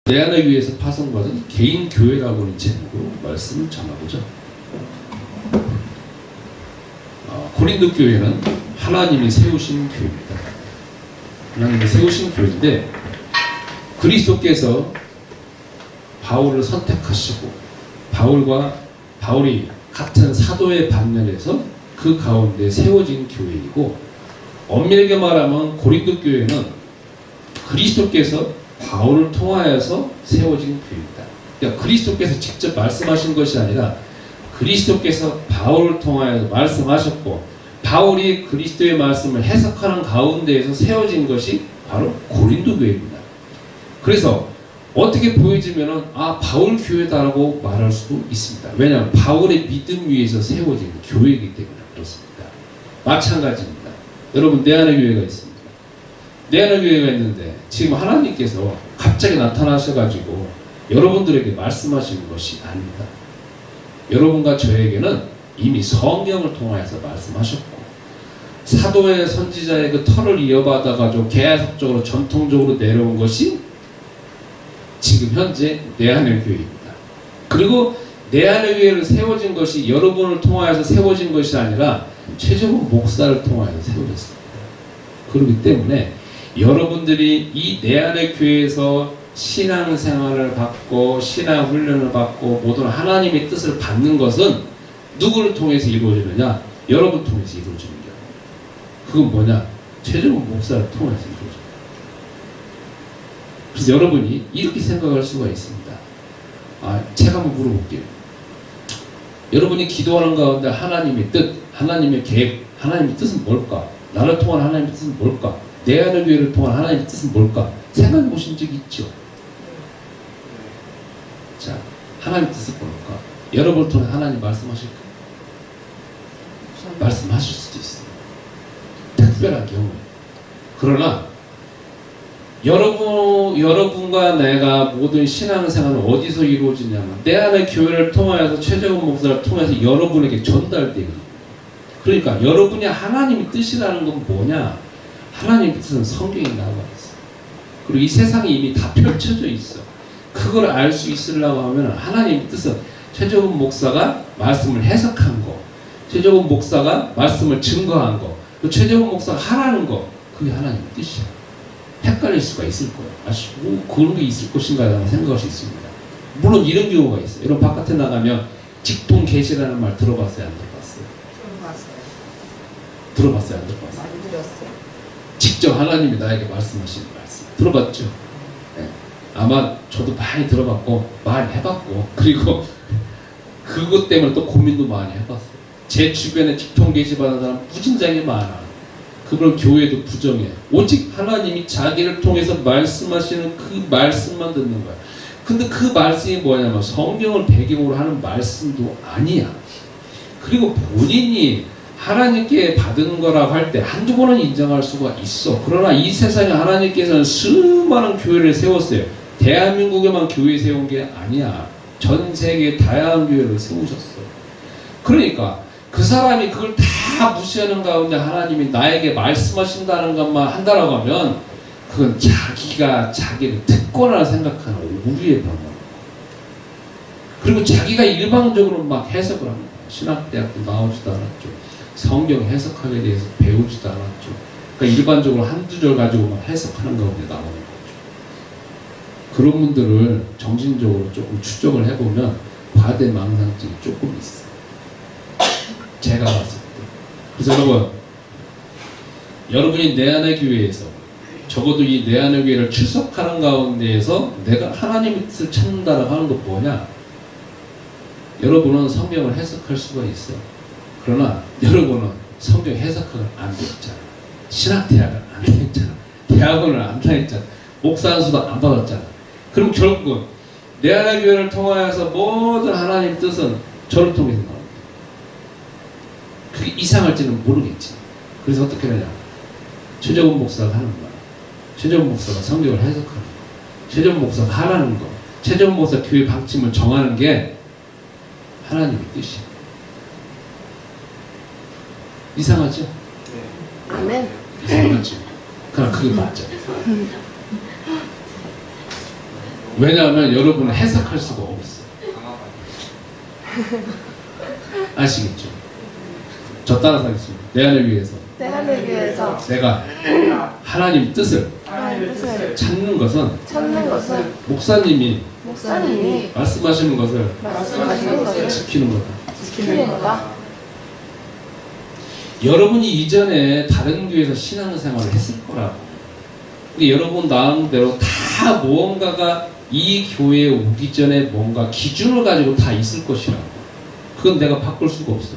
내 안을 위해서 파송받은 개인 교회라고 하는 제목으로 말씀을 전하고자 고린도 교회는 하나님이 세우신 교회입니다. 하나님이 세우신 교회인데 그리스도께서 바울을 선택하시고 바울이 같은 사도의 반면에서 그 가운데 세워진 교회이고, 엄밀하게 말하면 고린도 교회는 그리스도께서 바울을 통하여서 세워진 교회입니다. 그러니까 그리스도께서 직접 말씀하신 것이 아니라 그리스도께서 바울을 통하여서 말씀하셨고, 바울이 그리스도의 말씀을 해석하는 가운데에서 세워진 것이 바로 고린도 교회입니다. 그래서 어떻게 보여지면은 바울 교회다라고 말할 수도 있습니다. 왜냐하면 바울의 믿음 위에서 세워진 교회이기 때문에 그렇습니다. 마찬가지입니다. 여러분, 내 안에 교회가 있습니다. 내 안에 교회가 있는데 지금 하나님께서 갑자기 나타나셔가지고 여러분들에게 말씀하시는 것이 아닙니다. 여러분과 저에게는 이미 성경을 통하여서 말씀하셨고, 사도의 선지자의 그 터를 이어받아가지고 계속적으로 전통적으로 내려온 것이 지금 현재 내 안의 교회입니다. 그리고 내 안의 교회를 세워진 것이 여러분을 통하여서 세워진 것이 아니라 최종훈 목사를 통하여서 세워졌습니다. 그렇기 때문에 여러분들이 이 내 안의 교회에서 신앙생활을 받고 신앙 훈련을 받고 모든 하나님의 뜻을 받는 것은 누구를 통해서 이루어지느냐? 여러분 통해서 이루어지는 거예요. 그건 뭐냐? 최종훈 목사를 통해서 이루어집니다. 그래서 여러분이 이렇게 생각할 수가 있습니다. 제가 한번 물어볼게요. 여러분이 기도하는 가운데 하나님의 뜻, 하나님의 계획, 하나님의 뜻은 뭘까? 나를 통한 하나님의 뜻은 뭘까? 내 안의 교회를 통한 하나님의 뜻은 뭘까? 생각해 보신 적이 있죠? 자, 하나님의 뜻은 뭘까? 여러분을 통해 하나님 말씀하실까? 말씀하실 수도 있어요. 특별한 경우에. 그러나 여러분과 내가 모든 신앙생활은 어디서 이루어지냐면 내 안의 교회를 통하여서 최재원 목사를 통해서 여러분에게 전달되는 거예요. 그러니까 여러분이 하나님의 뜻이라는 건 뭐냐? 하나님의 뜻은 성경에 나와 있어. 그리고 이 세상에 이미 다 펼쳐져 있어. 그걸 알 수 있으려고 하면 하나님의 뜻은 최재원 목사가 말씀을 해석한 거, 최재원 목사가 말씀을 증거한 거, 또 최재원 목사가 하라는 거, 그게 하나님의 뜻이야. 헷갈릴 수가 있을 거예요. 그런 게 있을 것인가 라는 생각할 수 있습니다. 물론 이런 경우가 있어요. 여러분 바깥에 나가면 직통 계시라는 말 들어봤어요? 안 들어봤어요? 들어봤어요? 안 들어봤어요? 많이 들었어요. 직접 하나님이 나에게 말씀하시는 말씀 들어봤죠? 네. 아마 저도 많이 들어봤고 많이 해봤고, 그리고 그것 때문에 또 고민도 많이 해봤어요. 제 주변에 직통 계시 받은 사람 무진장이 많아. 그걸 교회도 부정해. 오직 하나님이 자기를 통해서 말씀하시는 그 말씀만 듣는 거야. 근데 그 말씀이 뭐냐면 성경을 배경으로 하는 말씀도 아니야. 그리고 본인이 하나님께 받은 거라고 할 때 한두 번은 인정할 수가 있어. 그러나 이 세상에 하나님께서는 수많은 교회를 세웠어요. 대한민국에만 교회 세운 게 아니야. 전 세계 다양한 교회를 세우셨어. 그러니까 그 사람이 그걸 다 무시하는 가운데 하나님이 나에게 말씀하신다는 것만 한다라고 하면 그건 자기가 자기를 특권이라 생각하는 오류의 방법. 그리고 자기가 일방적으로 막 해석을 합니다. 신학대학도 나오지도 않았죠. 성경 해석학에 대해서 배우지도 않았죠. 그러니까 일반적으로 한두 절 가지고 막 해석하는 가운데 나오는 거죠. 그런 분들을 정신적으로 조금 추적을 해보면 과대망상증이 조금 있어요. 제가 봤을 때. 그래서 여러분이 내 안의 교회에서 적어도 이 내 안의 교회를 출석하는 가운데에서 내가 하나님의 뜻을 찾는다라고 하는 것 뭐냐? 여러분은 성경을 해석할 수가 있어. 그러나 여러분은 성경 해석학을 안 배웠잖아. 신학대학을 안 다녔잖아. 대학원을 안 다녔잖아. 목사 안수도 안 받았잖아. 그럼 결국은 내 안의 교회를 통하여서 모든 하나님의 뜻은 저를 통해서 나옵니다. 그게 이상할지는 모르겠지. 그래서 어떻게 하냐? 최재원 목사가 하는 말, 최재원 목사가 성경을 해석하는 거, 최재원 목사가 하라는 거, 최재원 목사 교회 방침을 정하는 게 하나님의 뜻이야. 이상하죠? 네. 아멘. 이상하죠? 그러나 그게 맞아. 왜냐하면 여러분은 해석할 수가 없어. 아시겠죠? 저 따라서 하겠습니다. 내 안을 위해서 내 안을 위해서 내가 하나님 뜻을 하나님의 뜻을 찾는 것은 찾는 것은 목사님이 목사님이 말씀하시는 것을 말씀하시는 것을 지키는 거다. 지키는 거다. 여러분이 이전에 다른 교회에서 신앙생활을 했을 거라고. 근데 여러분 나름대로 다 무언가가 이 교회에 오기 전에 뭔가 기준을 가지고 다 있을 것이라고. 그건 내가 바꿀 수가 없어.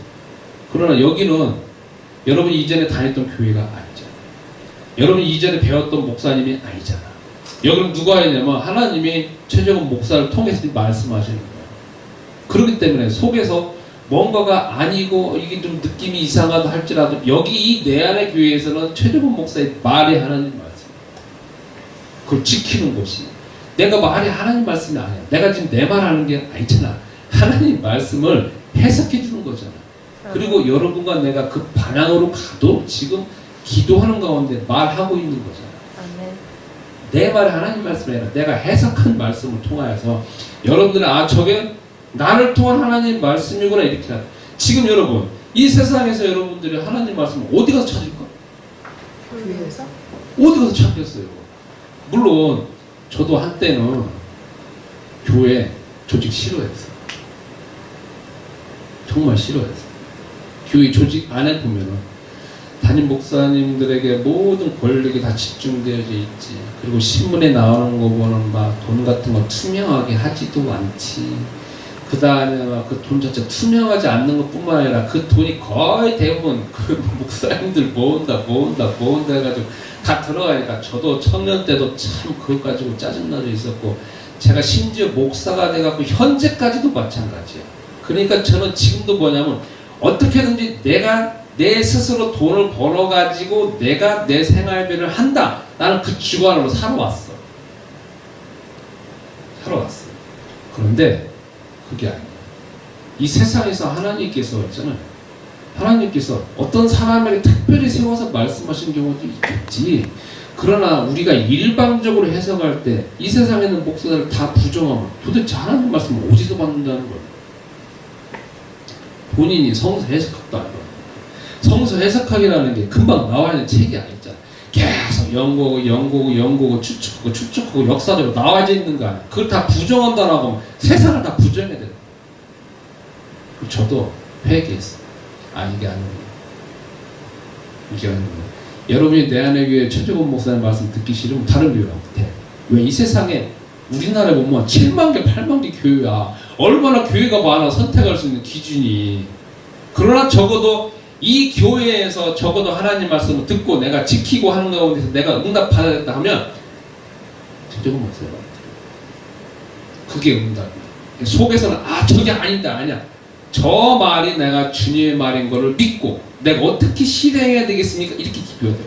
그러나 여기는 여러분이 이전에 다녔던 교회가 아니잖아. 여러분이 이전에 배웠던 목사님이 아니잖아. 여기는 누가 했냐면 하나님이 최재권 목사를 통해서 말씀하시는 거야. 그렇기 때문에 속에서 뭔가가 아니고 이게 좀 느낌이 이상하다 할지라도 여기 이 내 안의 교회에서는 최재권 목사의 말이 하나님 말씀. 그걸 지키는 것이. 내가 말이 하나님 말씀이 아니야. 내가 지금 내 말 하는 게 아니잖아. 하나님 말씀을 해석해 주는 거잖아. 그리고 여러분과 내가 그 방향으로 가도 지금 기도하는 가운데 말하고 있는 거잖아. 아멘. 내 말이 하나님 말씀이 아니라 내가 해석한 말씀을 통하여서 여러분들은 아 저게 나를 통한 하나님 말씀이구나 이렇게 하다. 지금 여러분 이 세상에서 여러분들이 하나님 말씀을 어디 가서 찾을까? 교회에서 어디 가서 찾겠어요? 물론 저도 한때는 교회 조직 싫어했어요. 정말 싫어했어요. 교회 조직 안에 보면은 담임 목사님들에게 모든 권력이 다 집중되어져 있지. 그리고 신문에 나오는 거 보면 막 돈 같은 거 투명하게 하지도 않지. 그 다음에 막 그 돈 자체 투명하지 않는 것 뿐만 아니라 그 돈이 거의 대부분 그 목사님들 모은다 해가지고 다 들어가니까 저도 청년 때도 참 그것 가지고 짜증나져 있었고 제가 심지어 목사가 돼갖고 현재까지도 마찬가지야. 그러니까 저는 지금도 뭐냐면 어떻게든지 내가 내 스스로 돈을 벌어가지고 내가 내 생활비를 한다. 나는 그 주관으로 살아왔어. 그런데 그게 아니야. 이 세상에서 하나님께서 있잖아요. 하나님께서 어떤 사람에게 특별히 세워서 말씀하신 경우도 있겠지. 그러나 우리가 일방적으로 해석할 때 이 세상에 있는 목사들을 다 부정하면 도대체 하나님 말씀을 어디서 받는다는 거예요? 본인이 성서 해석학도 아니고 성서 해석학이라는 게 금방 나와 있는 책이 아니잖아. 계속 연구하고 추측하고 역사적으로 나와져 있는 거 아니야. 그걸 다 부정한다라고 하면 세상을 다 부정해야 돼. 저도 회개했어. 아 이게 아니구나. 이게 아니구나. 여러분이 내 안의 교회 최재권 목사님 말씀 듣기 싫으면 다른 교회로 돼. 왜 이 세상에 우리나라에 보면 7만 개 8만 개 교회야. 얼마나 교회가 많아 선택할 수 있는 기준이. 그러나 적어도 이 교회에서 적어도 하나님 말씀을 듣고 내가 지키고 하는 가운데서 내가 응답 받아야겠다 하면 최재권 목사님 그게 응답이야. 속에서는 아 저게 아니야. 저 말이 내가 주님의 말인 거를 믿고 내가 어떻게 실행해야 되겠습니까? 이렇게 기도해야 돼요.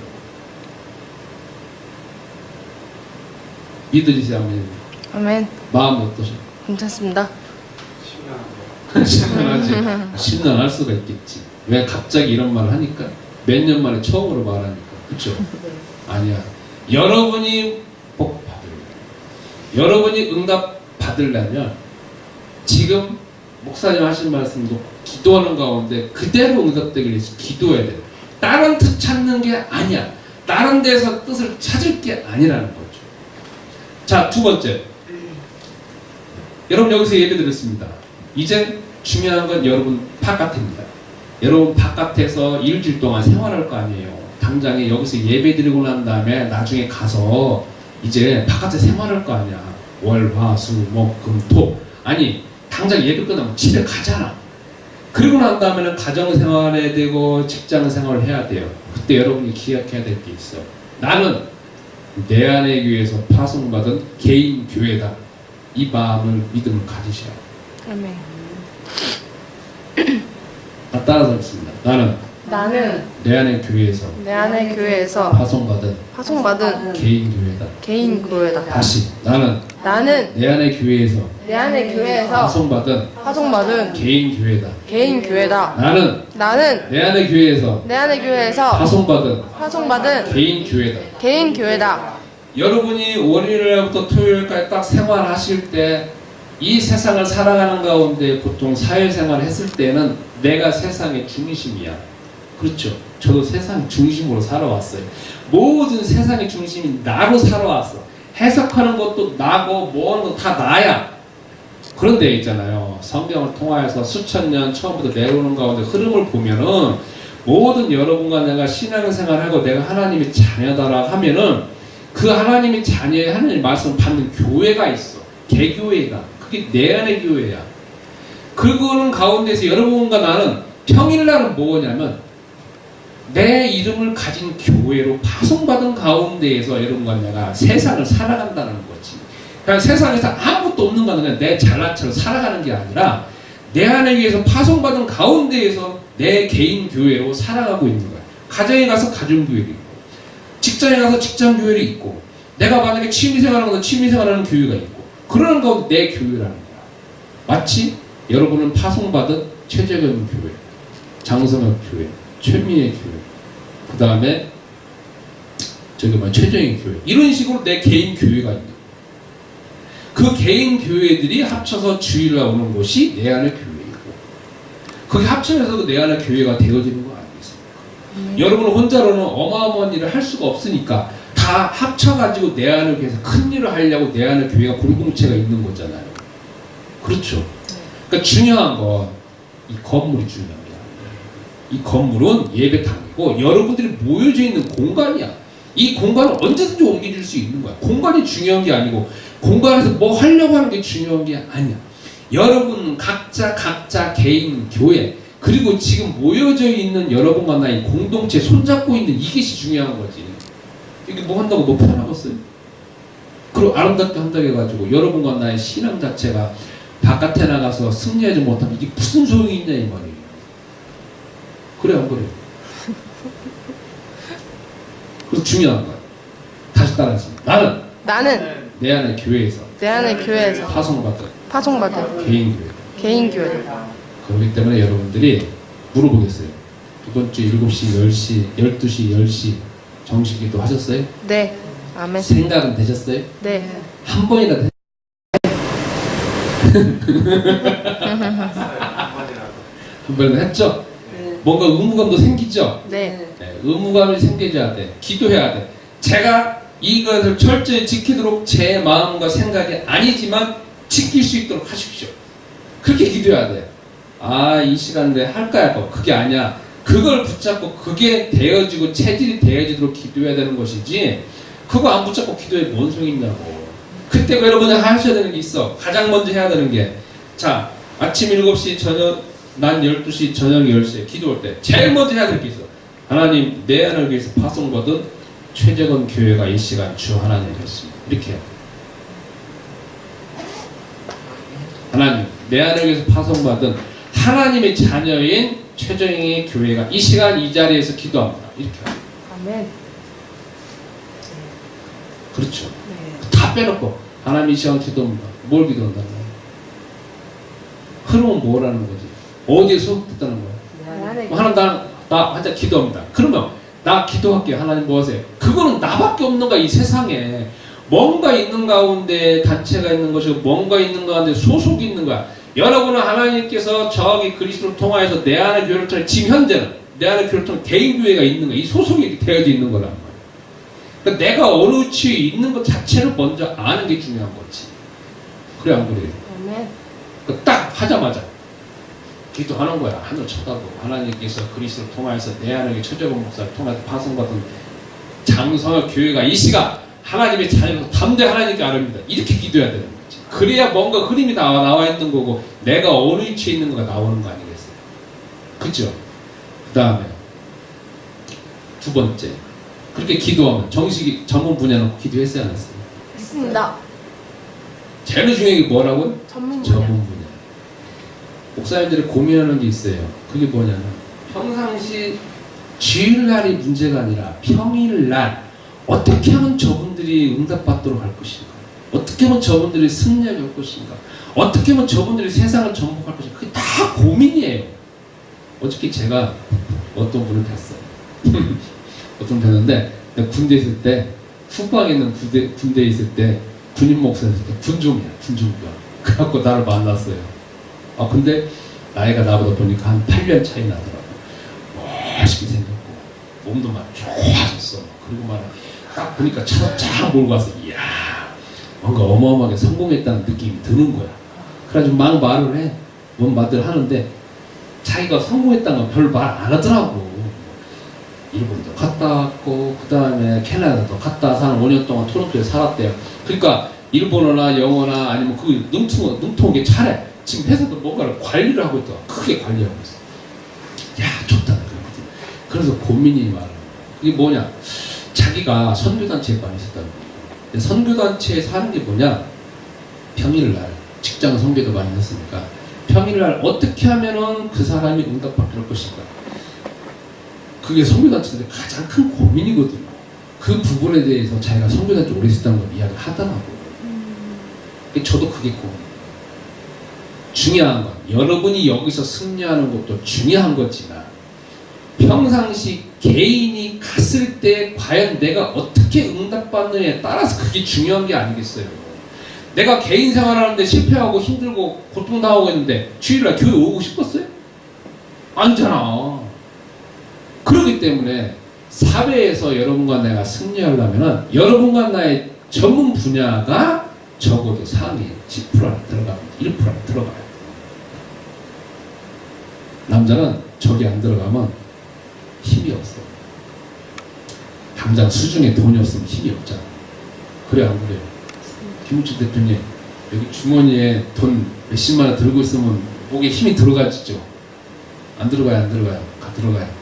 믿으시죠? 아멘. 아멘. 마음이 어떠셔? 괜찮습니다. 심란하지. 심란할 수가 있겠지. 왜 갑자기 이런 말을 하니까? 몇 년 만에 처음으로 말하니까. 그렇죠? 아니야. 여러분이 복 받으려면, 여러분이 응답 받으려면 지금 목사님 하신 말씀도 기도하는 가운데 그대로 응답되기 위해서 기도해야 돼요. 다른 뜻 찾는 게 아니야. 다른 데서 뜻을 찾을 게 아니라는 거죠. 자, 두 번째. 여러분 여기서 예배 드렸습니다. 이제 중요한 건 여러분 바깥입니다. 여러분 바깥에서 일주일 동안 생활할 거 아니에요. 당장에 여기서 예배 드리고 난 다음에 나중에 가서 이제 바깥에 생활할 거 아니야. 월, 화, 수, 목, 금, 토. 아니 당장 예배 끝나면 집에 가잖아. 그리고 난 다음에는 가정생활해야 되고 직장생활을 해야 돼요. 그때 여러분이 기억해야 될 게 있어. 나는 내 안의 교회에서 파송받은 개인 교회다. 이 마음을 믿음을 가지셔야 돼요. 아멘. 따라서 읽습니다. 나는 내 안의 교회에서 내 안의 교회에서 파송받은 개인 교회다. 개인 교회다. 다시 나는 내 안의 교회에서 파송받은 개인 교회다. 나는 내 안의 교회에서 파송받은 개인 교회다. 개인 교회다. 여러분이 월요일부터 토요일까지 딱 생활하실 때 이 세상을 살아가는 가운데 보통 사회생활을 했을 때는 내가 세상의 중심이야. 그렇죠. 저도 세상 중심으로 살아왔어요. 모든 세상의 중심이 나로 살아왔어. 해석하는 것도 나고 뭐 하는 거 다 나야. 그런데 있잖아요. 성경을 통하여서 수천 년 처음부터 내려오는 가운데 흐름을 보면은 모든 여러분과 내가 신앙생활을 하고 내가 하나님의 자녀다라 하면은 그 하나님의 자녀의 하나님의 말씀을 받는 교회가 있어. 개교회가. 그게 내 안의 교회야. 그거는 가운데서 여러분과 나는 평일날은 뭐냐면 내 이름을 가진 교회로 파송받은 가운데에서 여러분과 내가 세상을 살아간다는 거지. 그냥 세상에서 아무것도 없는 거는 그냥 내 잘난 척을 살아가는 게 아니라 내 안에 의해서 파송받은 가운데에서 내 개인 교회로 살아가고 있는 거야. 가정에 가서 가정교회도 있고 직장에 가서 직장교회도 있고 내가 만약에 취미생활하는 건 취미생활하는 교회가 있고 그러는 가운데 내 교회라는 거야. 마치 여러분은 파송받은 최재근 교회, 장성혁 교회, 최미애 교회, 그 다음에 최정희 교회 이런 식으로 내 개인 교회가 있는 그 개인 교회들이 합쳐서 주일날 오는 곳이 내 안의 교회이고 그게 합쳐져서 내 안의 교회가 되어지는 거 아니겠습니까? 여러분은 혼자로는 어마어마한 일을 할 수가 없으니까 다 합쳐가지고 내 안을 위해서 큰 일을 하려고 내 안의 교회가 공동체가 있는 거잖아요. 그렇죠. 그러니까 중요한 건 이 건물이 중요한 게 아니에요. 이 건물은 예배당이고 여러분들이 모여져 있는 공간이야. 이 공간을 언제든지 옮겨줄 수 있는 거야. 공간이 중요한 게 아니고 공간에서 뭐 하려고 하는 게 중요한 게 아니야. 여러분 각자 개인 교회 그리고 지금 모여져 있는 여러분과 나의 공동체 손잡고 있는 이것이 중요한 거지. 이게 뭐 한다고 뭐 편하겠어요? 그리고 아름답게 한다고 해가지고 여러분과 나의 신앙 자체가 바깥에 나가서 승리하지 못하면 이게 무슨 소용이 있냐 이 말이에요. 그래 안 그래요? 그래서 중요한 거야. 다시 따라하겠습니다. 나는 내 안의 교회에서 내 안의 교회에서 파송받은 개인 교회. 그렇기 때문에 여러분들이 물어보겠어요. 이번 주 7시, 10시, 12시, 10시 정식기도 하셨어요? 네. 아멘. 생각은 되셨어요? 네. 한 번이라도 한 번이라도 했죠? 뭔가 의무감도 생기죠? 네. 의무감이 생겨야 돼. 기도해야 돼. 제가 이것을 철저히 지키도록 제 마음과 생각이 아니지만 지킬 수 있도록 하십시오. 그렇게 기도해야 돼. 이 시간 내에 할까? 그게 아니야. 그걸 붙잡고 그게 되어지고 체질이 되어지도록 기도해야 되는 것이지 그거 안 붙잡고 기도해 뭔 소용이 있냐고. 그때 여러분이 하셔야 되는 게 있어. 가장 먼저 해야 되는 게 자 아침 7시 저녁 난 12시 저녁 10시에 기도할 때 제일 먼저 해야 될 게 있어. 하나님 내 안을 위해서 파송받은 최재건 교회가 이 시간 주 하나님 됐습니다. 이렇게 하나님 내 안을 위해서 파송받은 하나님의 자녀인 최정희 교회가 이 시간 이 자리에서 기도합니다. 이렇게 아멘. 그렇죠. 다 빼놓고 하나님 이 시간 기도합니다. 뭘 기도한다는 거야? 흐름은 뭐라는 거지? 어디에 소속됐다는 거야? 하나님 나 혼자 기도합니다. 그러면 나 기도할게요. 하나님 뭐 하세요? 그거는 나밖에 없는 거야. 이 세상에 뭔가 있는 가운데 단체가 있는 것이고 뭔가 있는 가운데 소속이 있는 거야. 여러분은 하나님께서 저기 그리스도를 통하여서 내 안의 교회를 통해 지금 현재는 내 안의 교회를 통해 개인 교회가 있는 거야. 이 소속이 되어져 있는 거란 말이야. 그러니까 내가 어느 위치에 있는 것 자체를 먼저 아는 게 중요한 거지. 그래 안 그래요? 아멘. 그러니까 딱 하자마자 기도하는 거야. 하늘 쳐다보고 하나님께서 그리스도를 통하여서 내 안에 최재건 목사를 통해서 파송받은 장성혁 교회가 이 시간 하나님의 자녀로 담대 하나님께 아릅니다. 이렇게 기도해야 되는 거지. 그래야 뭔가 흐름이 나와 있는 거고 내가 어느 위치에 있는 거가 나오는 거 아니겠어요? 그죠? 그 다음에 두 번째 그렇게 기도하면 정식이 전문 분야 놓고 기도했어요 안 했어요? 했습니다. 제일 중요한 게 뭐라고요? 전문 분야. 목사님들이 고민하는 게 있어요. 그게 뭐냐면 평상시 주일날이 문제가 아니라 평일날 어떻게 하면 저분들이 응답받도록 할 것인가? 어떻게 하면 저분들이 승리하게 할 것인가? 어떻게 하면 저분들이 세상을 정복할 것인가? 그게 다 고민이에요. 어저께 제가 어떤 분을 뵀어요. 어떤 분 뵀는데 군대 있을 때 후방에 있는 군대에 있을 때 군인 목사였을 때 군종이야. 그래갖고 나를 만났어요. 근데 나이가 나보다 보니까 한 8년 차이 나더라고. 멋있게 생겼고 몸도 막 좋아졌어. 그리고 막 딱 보니까 차로 쫙 몰고 와서 이야 뭔가 어마어마하게 성공했다는 느낌이 드는 거야. 그래가지고 막 말을 해. 뭔 말들 하는데 자기가 성공했다는 건 별 말 안 하더라고. 일본도 갔다 왔고 그 다음에 캐나다도 갔다 와서 한 5년 동안 토론토에 살았대요. 그러니까 일본어나 영어나 아니면 그 능통하게 잘해. 지금 회사도 뭔가를 관리를 하고 있더라. 크게 관리하고 있어. 야 좋다. 그래서 고민이 많아. 이게 뭐냐? 자기가 선교단체에 많이 있었다는 거예요. 선교단체에서 하는 게 뭐냐? 평일날 직장 선교도 많이 했으니까 평일날 어떻게 하면은 그 사람이 응답받게 할 것인가? 그게 선교단체들의 가장 큰 고민이거든요. 그 부분에 대해서 자기가 선교단체 오래 있었다는 걸 이야기를 하더라고요. 저도 그게 고민이에요. 중요한 건 여러분이 여기서 승리하는 것도 중요한 거지만 평상시 개인이 갔을 때 과연 내가 어떻게 응답받느냐에 따라서 그게 중요한 게 아니겠어요. 내가 개인 생활하는데 실패하고 힘들고 고통당하고 있는데 주일날 교회 오고 싶었어요? 아니잖아. 그렇기 때문에 사회에서 여러분과 내가 승리하려면 여러분과 나의 전문 분야가 적어도 상위 10% 안에 들어가면 1% 안에 들어가요. 남자는 저기 안 들어가면 힘이 없어. 당장 수중에 돈이 없으면 힘이 없잖아. 그래 안 그래요? 김우철 대표님 여기 주머니에 돈 몇십만 원 들고 있으면 목에 힘이 들어가지죠? 안 들어가요? 들어가요.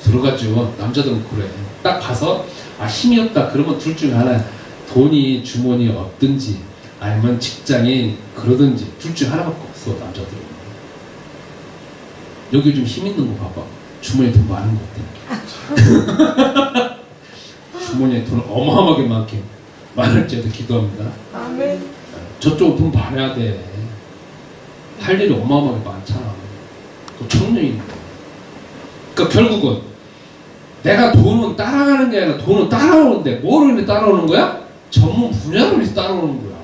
들어가죠. 남자들은 그래. 딱 가서 힘이 없다 그러면 둘 중에 하나, 돈이 주머니에 없든지 아니면 직장이 그러든지 둘 중에 하나밖에 없어. 남자들은. 여기 좀 힘 있는 거 봐봐. 주머니에 돈 많은 것 같아. 주머니에 돈 어마어마하게 많을지도 기도합니다. 아멘. 저쪽 돈 많아야 돼. 할 일이 어마어마하게 많잖아. 또 청년인데. 그러니까 결국은 내가 돈은 따라가는 게 아니라 돈은 따라오는데 뭐로 인해 따라오는 거야? 전문 분야로 인해 따라오는 거야.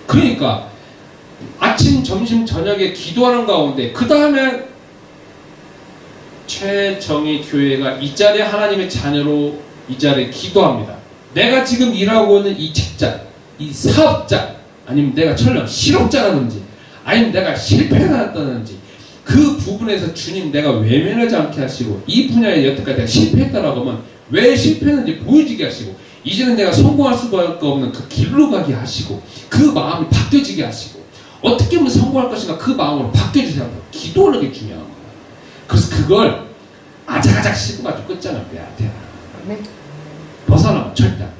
그러니까 아침, 점심, 저녁에 기도하는 가운데 그 다음에 최정희 교회가 이 자리에 하나님의 자녀로 이 자리에 기도합니다. 내가 지금 일하고 있는 이 직장, 이 사업자, 아니면 내가 철령 실업자라든지 아니면 내가 실패를 했다든지 그 부분에서 주님 내가 외면하지 않게 하시고 이 분야에 여태까지 내가 실패했다라고 하면 왜 실패했는지 보여지게 하시고 이제는 내가 성공할 수밖에 없는 그 길로 가게 하시고 그 마음이 바뀌어지게 하시고 어떻게 하면 성공할 것인가 그 마음으로 바뀌어주세요. 기도하는 게 중요한 거야. 그래서 그걸 아작아작 씹어가지고 끝장을 빼야 돼. 벗어나면 절대 안 돼.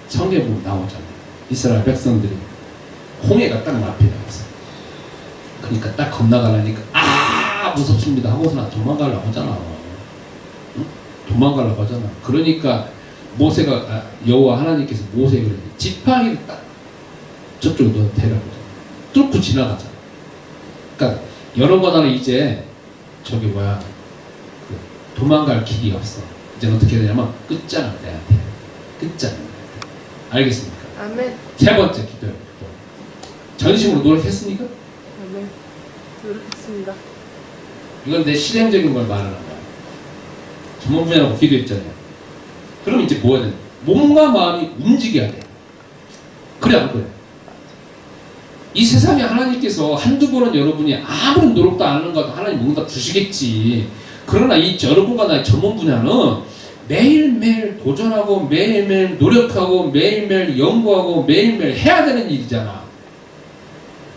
성경에 보면 나오잖아요. 이스라엘 백성들이 홍해가 딱 앞에 나왔어. 그러니까 딱 건너가려니까 무섭습니다 하고서는 도망가려고 하잖아. 응? 도망가려고 하잖아. 그러니까 모세가 여호와 하나님께서 모세에게 지팡이를 딱 저쪽으로 대라고 뚫고 지나가잖아. 그러니까 여러분은 이제 도망갈 길이 없어. 이제 어떻게 해야 되냐면 끝장을 내야 돼. 끝장을 내야 돼. 알겠습니까? 아멘. 세 번째 기도요. 전심으로 노력했습니까? 아멘. 노력했습니다. 이건 내 실행적인 걸 말하는 거야. 전문 분야라고 기도했잖아요. 그럼 이제 뭐 해야 돼? 몸과 마음이 움직여야 돼. 그래 안 그래? 이 세상에 하나님께서 한두 번은 여러분이 아무런 노력도 안 하는 것도 하나님 응답 주시겠지. 그러나 이 여러분과 나의 전문 분야는 매일매일 도전하고 매일매일 노력하고 매일매일 연구하고 매일매일 해야 되는 일이잖아.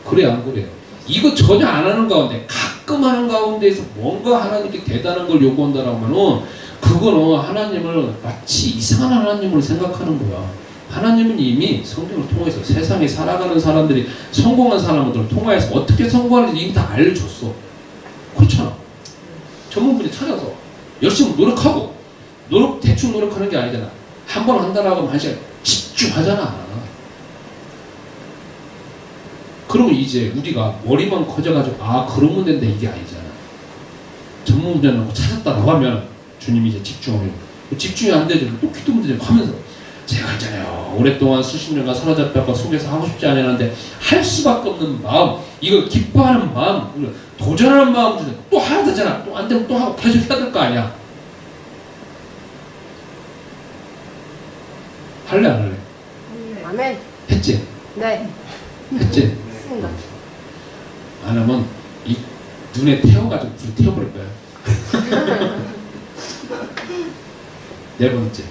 그래 안 그래요? 이거 전혀 안 하는 가운데 가끔 하는 가운데에서 뭔가 하나님께 대단한 걸 요구한다라고 하면은 그거는 하나님을 마치 이상한 하나님으로 생각하는 거야. 하나님은 이미 성경을 통해서 세상에 살아가는 사람들이 성공한 사람들을 통해서 어떻게 성공하는지 이미 다 알려줬어. 그렇잖아. 전문분이 찾아서 열심히 노력하고 대충 노력하는 게 아니잖아. 한 번 한다라고 하면 한 시간 집중하잖아. 그러면 이제 우리가 머리만 커져가지고 그러면 된다 이게 아니잖아. 전문분야라고 찾았다라고 하면 주님이 이제 집중하면 집중이 안 되죠. 또 기도 문제 하면서 제가 있잖아요. 오랫동안 수십 년간 사로잡혀서 속에서 하고 싶지 않았는데 할 수밖에 없는 마음, 이걸 기뻐하는 마음, 도전하는 마음 중에 또 해야 되잖아. 또 안 되면 또 하고 계속 해야 될 거 아니야. 할래 안 할래? 아멘. 했지? 네. 했지? 했습니다. 안 하면 이 눈에 태워가지고 불 태워버릴 거야. 네 번째,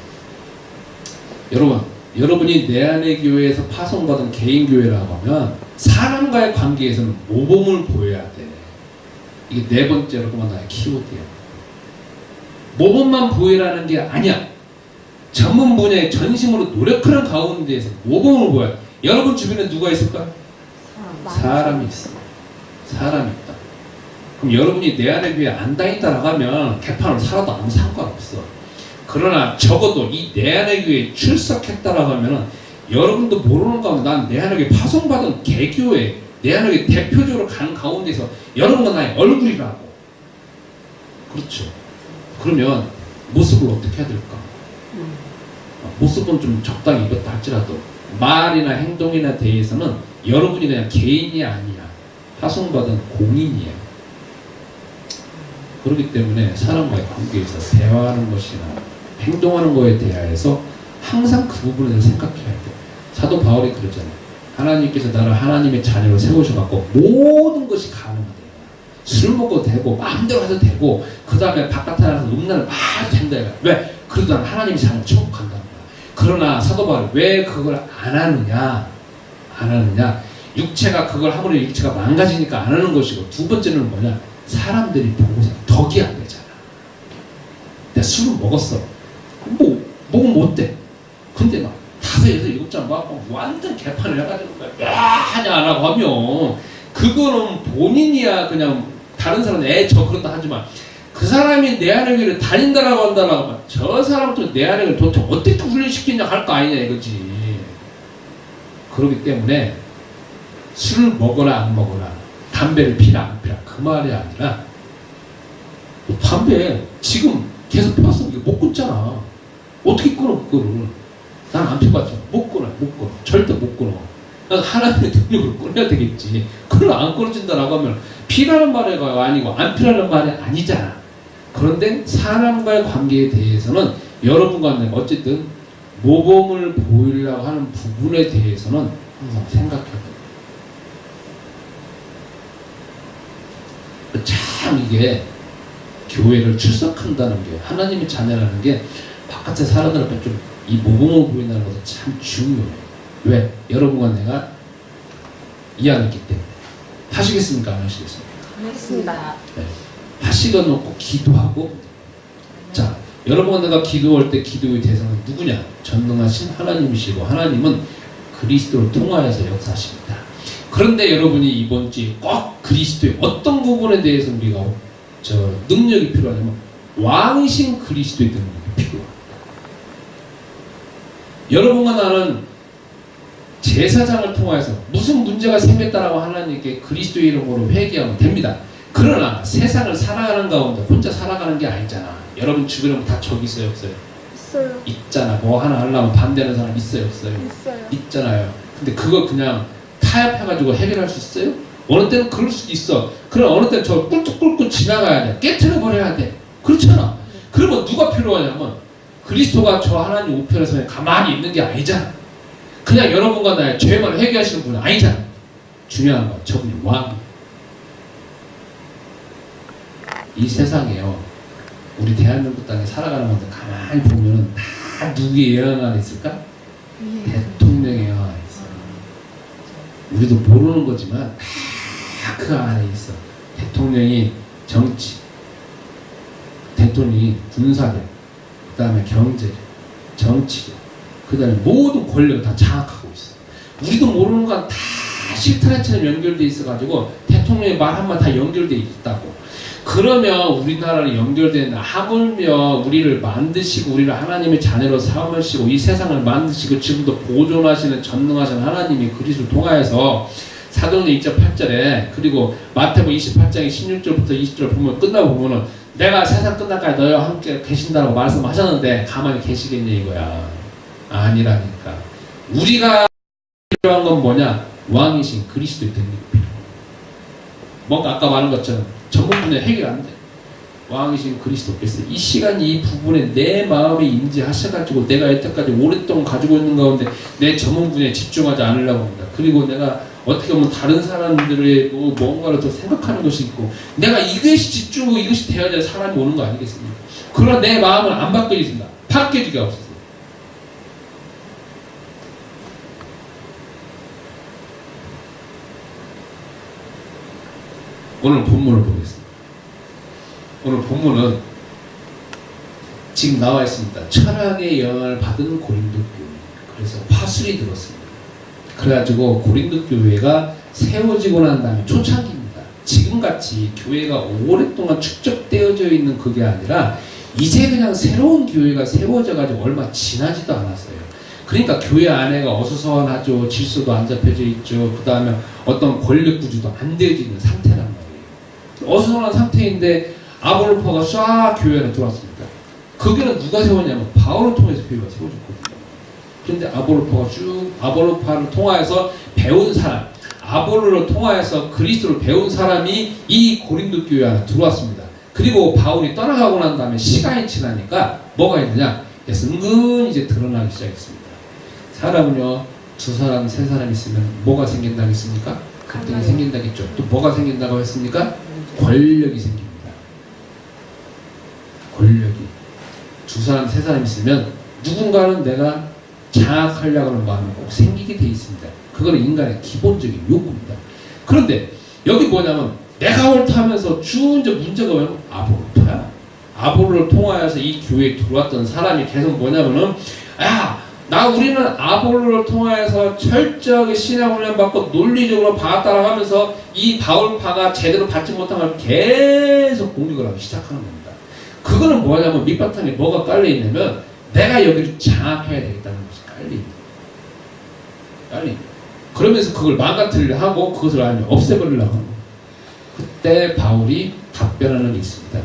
여러분이 내 안의 교회에서 파송받은 개인 교회라고 하면 사람과의 관계에서는 모범을 보여야 돼. 이게 네 번째로 그만 나의 키워드야. 모범만 보이라는 게 아니야. 전문 분야에 전심으로 노력하는 가운데에서 모범을 보여야 돼. 여러분 주변에 누가 있을까? 사람이 있어. 사람이 있다. 그럼 여러분이 내 안의 교회 안 다닌다라고 하면 개판으로 살아도 아무 상관없어. 그러나 적어도 이 내 안의 교회에 출석했다라고 하면은 여러분도 모르는 가운데 난 내 안의 교회 파송받은 개교회 내 안의 교회 대표적으로 가는 가운데서 여러분과 나의 얼굴이라고. 그렇죠. 그러면 모습을 어떻게 해야 될까? 모습은 좀 적당히 입었다 할지라도 말이나 행동이나 대해서는 여러분이 그냥 개인이 아니야. 파송받은 공인이야. 그렇기 때문에 사람과의 관계에서 대화하는 것이나 행동하는 것에 대하여서 항상 그 부분에 대해서 생각해야 돼. 사도 바울이 그러잖아요. 하나님께서 나를 하나님의 자녀로 세우셔갖고 모든 것이 가능하대. 술 먹어도 되고 마음대로 해도 되고 그 다음에 바깥에 나가서 음란을 막 된다. 왜? 그래도 난 하나님의 자녀를 천국간다는 거야. 그러나 사도 바울이 왜 그걸 안 하느냐? 안 하느냐? 육체가 그걸 하므로 육체가 망가지니까 안 하는 것이고, 두 번째는 뭐냐? 사람들이 보고서 덕이 안 되잖아. 내가 술을 먹었어. 먹으면 못 돼. 근데 막 5, 6, 7잔 먹고 완전 개판을 해가지고 야 하냐 안 하고 하면 그거는 본인이야. 그냥 다른 사람은 저 그렇다 하지만 그 사람이 내 안의 교회를 다닌다라고 한다라고 하면 저 사람도 내 안의 교회를 도대체 어떻게 훈련시키냐 할 거 아니냐 이거지. 그렇기 때문에 술을 먹거나 안 먹거나 담배를 피라 안 피라 그 말이 아니라, 담배 지금 계속 폈어. 이거 못 끊잖아. 어떻게 끊어 그거를. 난 안 펴봤죠. 못 끊어. 절대 못 끊어. 난 하나님의 능력으로 끊어야 되겠지. 그걸 안 끊어진다라고 하면 피라는 말이 아니고 안 피라는 말이 아니잖아. 그런데 사람과의 관계에 대해서는 여러분과 내가 어쨌든 모범을 보이려고 하는 부분에 대해서는 항상 생각해야 돼. 참 이게 교회를 출석한다는 게, 하나님의 자녀라는 게 바깥에 사람들 앞에 좀 이 모범을 보인다는 것은 참 중요해. 왜? 여러분과 내가 이해하기 때문에. 하시겠습니까? 안 하시겠습니까? 하겠습니다. 네. 하시건 놓고 기도하고. 자, 여러분과 내가 기도할 때 기도의 대상은 누구냐? 전능하신 하나님이시고, 하나님은 그리스도를 통하여서 역사하십니다. 그런데 여러분이 이번 주에 꼭 그리스도의 어떤 부분에 대해서 우리가 능력이 필요하냐면 왕이신 그리스도의 능력이 필요합니다. 여러분과 나는 제사장을 통해서 무슨 문제가 생겼다라고 하나님께 그리스도의 이름으로 회개하면 됩니다. 그러나 세상을 살아가는 가운데 혼자 살아가는 게 아니잖아. 여러분 주변에 다 적이 있어요, 없어요? 있어요. 있잖아. 뭐 하나 하려면 반대하는 사람 있어요, 없어요? 있어요. 있잖아요. 근데 그거 그냥 타협해가지고 해결할 수 있어요? 어느 때는 그럴 수도 있어. 그럼 어느 때는 저 꿀뚝 꿇고 지나가야 돼. 깨트려버려야 돼. 그렇잖아. 그러면 누가 필요하냐면 그리스도가 저 하나님 우편에서 그냥 가만히 있는 게 아니잖아. 그냥 여러분과 나의 죄만 회개하시는 분은 아니잖아. 중요한 건 저분이 왕. 이 세상에요, 우리 대한민국 땅에 살아가는 건데 가만히 보면 다 누구의 영향 안에 있을까? 대통령의 영향 안에 있어. 우리도 모르는 거지만 다 그 안에 있어. 대통령이 정치, 대통령이 군사력, 그 다음에 경제력, 정치력, 그 다음에 모든 권력을 다 장악하고 있어. 우리도 모르는 건 다 실타래처럼 연결돼 있어가지고 대통령의 말 한마디 다 연결돼 있다고. 그러면 우리나라를 연결된, 하물며 우리를 만드시고 우리를 하나님의 자녀로 삼으시고 이 세상을 만드시고 지금도 보존하시는 전능하신 하나님이 그리스도를 통하여서 사도행전 2장 8절에 그리고 마태복음 28장의 16절부터 20절 보면 끝나고 보면은 내가 세상 끝날까지 너희와 함께 계신다고 말씀하셨는데 가만히 계시겠냐 이거야. 아니라니까. 우리가 필요한 건 뭐냐? 왕이신 그리스도의 능력이 필요해. 뭔가 아까 말한 것처럼 전문 분야 해결 안 돼. 왕이신 그리스도께서 이 시간 이 부분에 내 마음에 임재하셔가지고 내가 여태까지 오랫동안 가지고 있는 가운데 내 전문 분야에 집중하지 않으려고 합니다. 그리고 내가 어떻게 보면 다른 사람들의 뭔가를 더 생각하는 것이 있고 내가 이것이 집중하고 이것이 되어야 사람이 오는 거 아니겠습니까? 그러나 내 마음은 안 바뀌어집니다. 바뀌어지게 없어서. 오늘 본문을 보겠습니다. 오늘 본문은 지금 나와 있습니다. 철학의 영향을 받은 고린도 교회. 그래서 파술이 들었습니다. 그래가지고 고린도 교회가 세워지고 난 다음에 초창기입니다. 지금같이 교회가 오랫동안 축적되어져 있는 그게 아니라 이제 그냥 새로운 교회가 세워져가지고 얼마 지나지도 않았어요. 그러니까 교회 안에가 어수선하죠. 질서도 안 잡혀져 있죠. 그 다음에 어떤 권력 구조도 안 되어져 있는 상태란 말이에요. 어수선한 상태인데 아볼로파가 쫙 교회 안에 들어왔습니다. 그 교회는 누가 세웠냐면 바울을 통해서 교회가 세워졌거든요. 그런데 아볼로파를 통하여서 배운 사람, 아볼로를 통하여서 그리스도를 배운 사람이 이 고린도 교회 안에 들어왔습니다. 그리고 바울이 떠나가고 난 다음에 시간이 지나니까 뭐가 있느냐? 은근히 이제 드러나기 시작했습니다. 사람은요, 2사람, 3사람 있으면 뭐가 생긴다고 했습니까? 갈등이 생긴다겠죠. 또 뭐가 생긴다고 했습니까? 권력이 생깁니다. 권력이. 2사람, 3사람 있으면 누군가는 내가 장악하려고 하는 마음이 꼭 생기게 돼 있습니다. 그거는 인간의 기본적인 욕구입니다. 그런데 여기 뭐냐면 내가 옳다면서 쭉 이제 문제가 뭐냐면 아볼로야. 아볼로를 통하여서 이 교회에 들어왔던 사람이 계속 뭐냐면은 우리는 아볼로를 통하여서 철저하게 신앙 훈련 받고 논리적으로 바 따라가면서 이 바울파가 제대로 받지 못한 걸 계속 공격을 하기 시작하는 겁니다. 그거는 뭐냐면 밑바탕에 뭐가 깔려있냐면 내가 여기를 장악해야 되겠다는 것이 깔립니다. 그러면서 그걸 망가뜨리려 하고 그것을 아니면 없애버리려고 하는 거예요. 그때 바울이 답변하는 게 있습니다.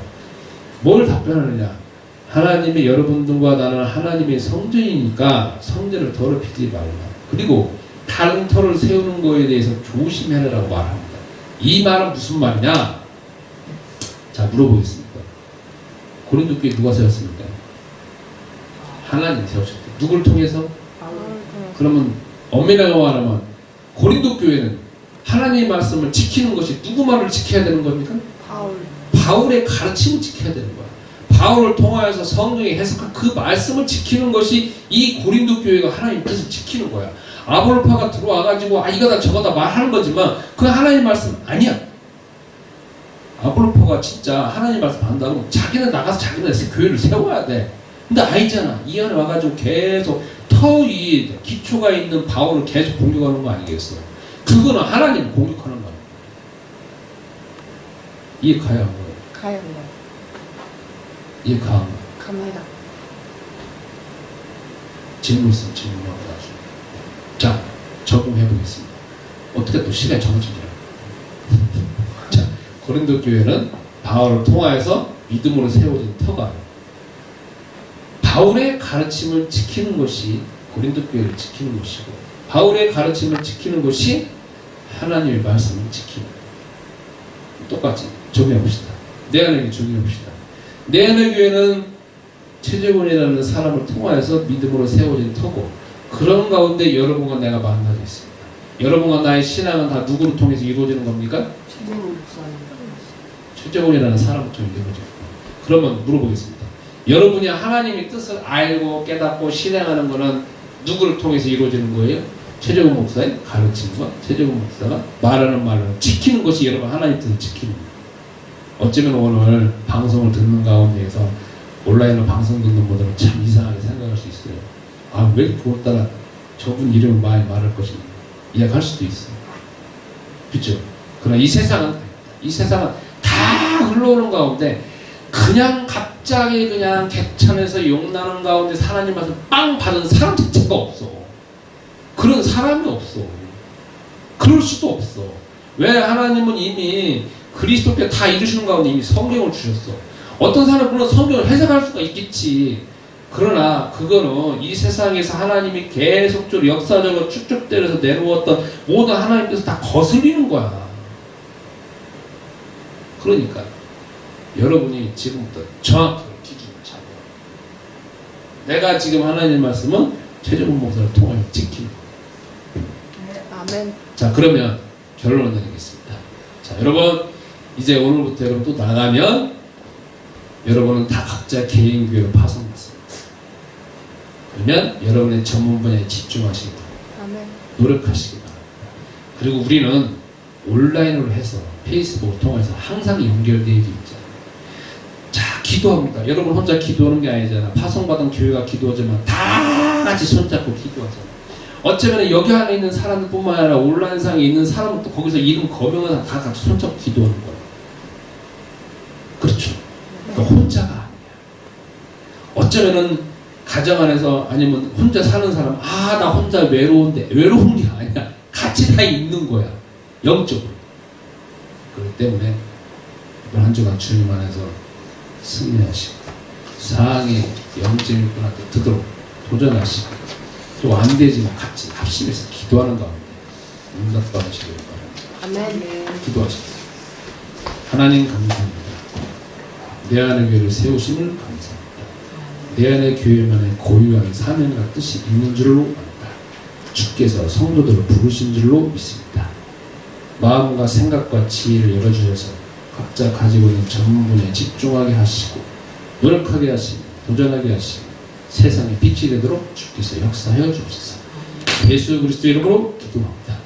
뭘 답변하느냐? 하나님이 여러분들과 나는 하나님의 성전이니까 성전을 더럽히지 말라. 그리고 다른 터를 세우는 거에 대해서 조심해라라고 말합니다. 이 말은 무슨 말이냐? 자, 물어보겠습니다. 고린도 교회 누가 세웠습니까? 하나님 세우셨대. 누굴 통해서? 그러면 엄밀하게 말하면 고린도 교회는 하나님의 말씀을 지키는 것이 누구 말을 지켜야 되는 겁니까? 바울의 가르침을 지켜야 되는 거야. 바울을 통하여서 성경에 해석한 그 말씀을 지키는 것이 이 고린도 교회가 하나님 뜻을 지키는 거야. 아볼로파가 들어와가지고 이거다 저거다 말하는 거지만 그 하나님 말씀 아니야. 아볼로파가 진짜 하나님 말씀 한다고 자기는 나가서 자기네 교회를 세워야 돼. 근데 아니잖아. 이 안에 와가지고 계속 터 위에 기초가 있는 바울을 계속 공격하는 거 아니겠어? 그거는 하나님 공격하는 거야. 이해 가야 한 거예요. 가요. 이해 가? 갑니다. 질문 있으면 질문하고 나중에. 자, 적용해 보겠습니다. 어떻게 또 시간이 정해지냐? 자, 고린도 교회는 바울을 통하여서 믿음으로 세워진 터가 바울의 가르침을 지키는 것이 고린도 교회를 지키는 것이고 바울의 가르침을 지키는 것이 하나님의 말씀을 지키는 거예요. 똑같이 적용해 봅시다. 내 안에 적용해 봅시다. 내 안의 교회는 최재곤이라는 사람을 통하여서 믿음으로 세워진 터고 그런 가운데 여러분과 내가 만나게 있습니다. 여러분과 나의 신앙은 다 누구를 통해서 이루어지는 겁니까? 최재곤이라는 사람을 통해 이루어집니다. 그러면 물어보겠습니다. 여러분이 하나님의 뜻을 알고 깨닫고 실행하는 것은 누구를 통해서 이루어지는 거예요? 최재곤 목사의 가르침과 최재곤 목사가 말하는 말을 지키는 것이 여러분 하나님의 뜻을 지키는 거예요. 어쩌면 오늘 방송을 듣는 가운데에서 온라인으로 방송 듣는 분들은 참 이상하게 생각할 수 있어요. 왜 그것따라 저분 이름을 많이 말할 것인가 이야기할 수도 있어요. 그렇죠? 그러나 이 세상은 다 흘러오는 가운데 그냥 갑자기 그냥 개천에서 용나는 가운데 하나님 말씀 빵 받은 사람 자체가 없어. 그런 사람이 없어. 그럴 수도 없어. 왜? 하나님은 이미 그리스도께 다 이루시는 가운데 이미 성경을 주셨어. 어떤 사람은 물론 성경을 해석할 수가 있겠지. 그러나 그거는 이 세상에서 하나님이 계속적으로 역사적으로 쭉쭉 때려서 내려왔던 모든 하나님께서 다 거슬리는 거야. 그러니까 여러분이 지금부터 정확하게 기준을 잡아. 내가 지금 하나님 말씀은 최종훈 목사를 통하여 지키는 거야. 아멘. 자, 그러면 결론을 내리겠습니다. 자, 여러분 이제 오늘부터 여러분 또 나가면 여러분은 다 각자 개인 교회로 파송받습니다. 그러면 여러분의 전문 분야에 집중하시고 노력하시기 바랍니다. 그리고 우리는 온라인으로 해서 페이스북을 통해서 항상 연결되어 있잖아요. 자, 기도합니다. 여러분 혼자 기도하는 게 아니잖아. 파송받은 교회가 기도하지만 다 같이 손잡고 기도하잖아. 어쩌면 여기 안에 있는 사람들뿐만 아니라 온라인상에 있는 사람도 거기서 이름 거명해서 다 같이 손잡고 기도하는 거예요. 그렇죠. 그러니까 혼자가 아니야. 어쩌면은 가정 안에서 아니면 혼자 사는 사람, 아, 나 혼자 외로운데, 외로운 게 아니야. 같이 다 있는 거야. 영적으로. 그렇기 때문에 이번 한 주간 주님 안에서 승리하시고 사항의 영적인 분한테 듣도록 도전하시고 또 안 되지만 같이 합심해서 기도하는 가운데 응답받으시길 바랍니다. 아멘. 기도하십시오. 하나님 감사합니다. 내 안의 교회를 세우심을 감사합니다. 내 안의 교회만의 고유한 사명과 뜻이 있는 줄로 압니다. 주께서 성도들을 부르신 줄로 믿습니다. 마음과 생각과 지혜를 열어주셔서 각자 가지고 있는 전문 분야에 집중하게 하시고 노력하게 하시고 도전하게 하시고 세상에 빛이 되도록 주께서 역사하여 주옵소서. 예수 그리스도 이름으로 기도합니다.